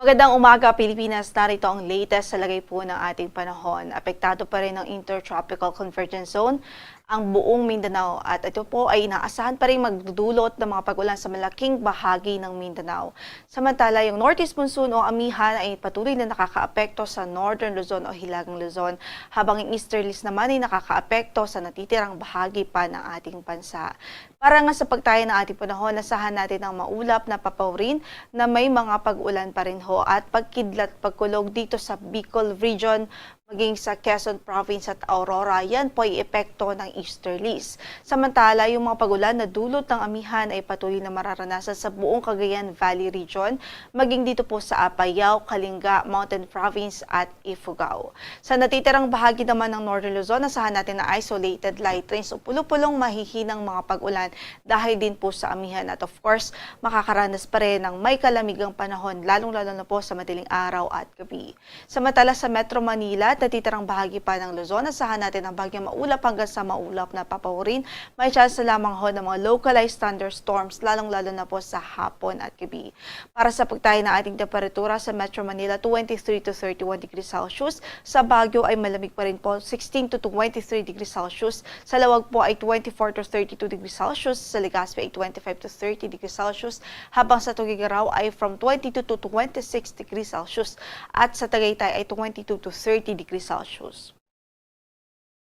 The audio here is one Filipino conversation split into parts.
Magandang umaga, Pilipinas. Narito ang latest sa lagay po ng ating panahon. Apektado pa rin ng Intertropical Convergence Zone ang buong Mindanao at ito po ay inaasahan pa rin magdudulot ng mga pag-ulan sa malaking bahagi ng Mindanao. Samantala, yung Northeast Monsoon o amihan ay patuloy na nakakaapekto sa Northern Luzon o Hilagang Luzon, habang yung Easterlies naman ay nakakaapekto sa natitirang bahagi pa ng ating bansa. Para nga sa pagtaya ng ating panahon, asahan natin ang maulap na papawrin na may mga pag-ulan pa rin ho at pagkidlat pagkulog dito sa Bicol Region, maging sa Quezon Province at Aurora. Yan po ay epekto ng easterlies. Samantala, yung mga pagulan na dulot ng amihan ay patuloy na mararanasan sa buong Cagayan Valley Region, maging dito po sa Apayao, Kalinga, Mountain Province at Ifugao. Sa natitirang bahagi naman ng Northern Luzon, asahan natin na isolated light rains o pulupulong mahihinang mga pagulan dahil din po sa amihan. At of course, makakaranas pa rin ng may kalamigang panahon, lalong-lalo na po sa madaling araw at gabi. Samantala sa Metro Manila, natitirang bahagi pa ng Luzon, asahan natin ang bagyang maulap hanggang sa maulap na papawrin. May chance na lamang ho ng mga localized thunderstorms, lalong-lalo na po sa hapon at gabi. Para sa pagtayo ng ating temperatura sa Metro Manila, 23 to 31 degrees Celsius. Sa Baguio ay malamig pa rin po, 16 to 23 degrees Celsius. Sa Lawag po ay 24 to 32 degrees Celsius. Sa Legazpi ay 25 to 30 degrees Celsius. Habang sa Tuguegarao ay from 22 to 26 degrees Celsius. At sa Tagaytay ay 22 to 30 degrees Celsius.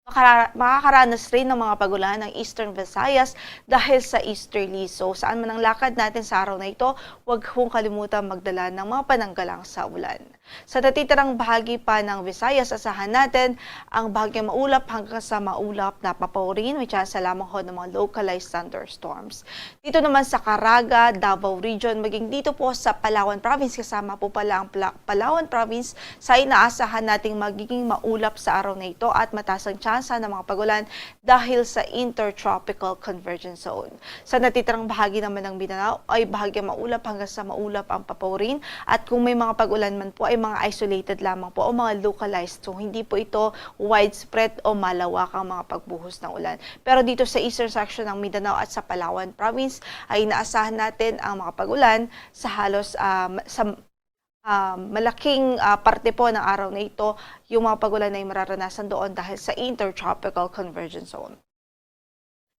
Makakaranas rin ng mga pagulan ng Eastern Visayas dahil sa easterly. So saan man ang lakad natin sa araw na ito, huwag kong kalimutan magdala ng mga pananggalang sa ulan. Sa natitirang bahagi pa ng Visayas, asahan natin ang bagyang maulap hanggang sa maulap na papawrin. May chance lamang ho ng mga localized thunderstorms. Dito naman sa Caraga, Davao Region, maging dito po sa Palawan Province, kasama po pala ang Palawan Province, sa inaasahan nating magiging maulap sa araw na ito at mataas ang chance ng mga pagulan dahil sa Intertropical Convergence Zone. Sa natitirang bahagi naman ng Mindanao ay bahagyang maulap hanggang sa maulap ang papawrin, at kung may mga pagulan man po ay mga isolated lamang po o mga localized. So hindi po ito widespread o malawakang mga pagbuhos ng ulan. Pero dito sa eastern section ng Mindanao at sa Palawan Province ay inaasahan natin ang mga pagulan sa halos malaking parte po ng araw na ito. Yung mga pagulan ay mararanasan doon dahil sa Intertropical Convergence Zone.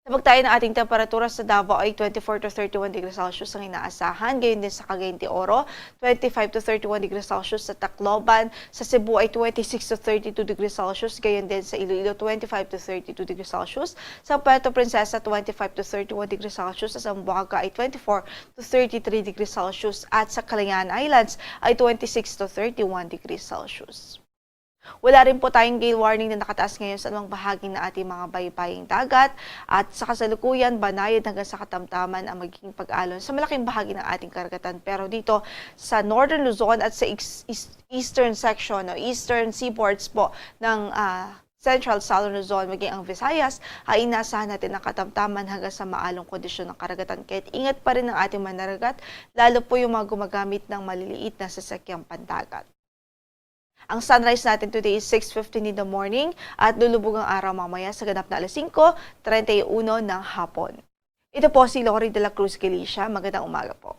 Sa pagtayo ng ating temperatura sa Davao ay 24 to 31 degrees Celsius ang inaasahan. Gayon din sa Cagayan de Oro, 25 to 31 degrees Celsius. Sa Tacloban, sa Cebu ay 26 to 32 degrees Celsius. Gayon din sa Iloilo, 25 to 32 degrees Celsius. Sa Puerto Princesa, 25 to 31 degrees Celsius. Sa Zamboanga ay 24 to 33 degrees Celsius. At sa Kalinga Islands ay 26 to 31 degrees Celsius. Wala rin po tayong gale warning na nakataas ngayon sa anumang bahagi ng ating mga baybaying dagat, at sa kasalukuyan, banayad hanggang sa katamtaman ang magiging pag-alon sa malaking bahagi ng ating karagatan. Pero dito sa Northern Luzon at sa eastern section o eastern seaboards po ng Central Southern Luzon, maging ang Visayas, ay inasahan natin ang katamtaman hanggang sa maalong kondisyon ng karagatan. Kahit ingat pa rin ang ating manaragat, lalo po yung mga gumagamit ng maliliit na sasakyang pandagat. Ang sunrise natin today is 6:15 in the morning at lulubog ang araw mamaya sa ganap na alas 5:31 ng hapon. Ito po si Lori de la Cruz Galicia. Magandang umaga po.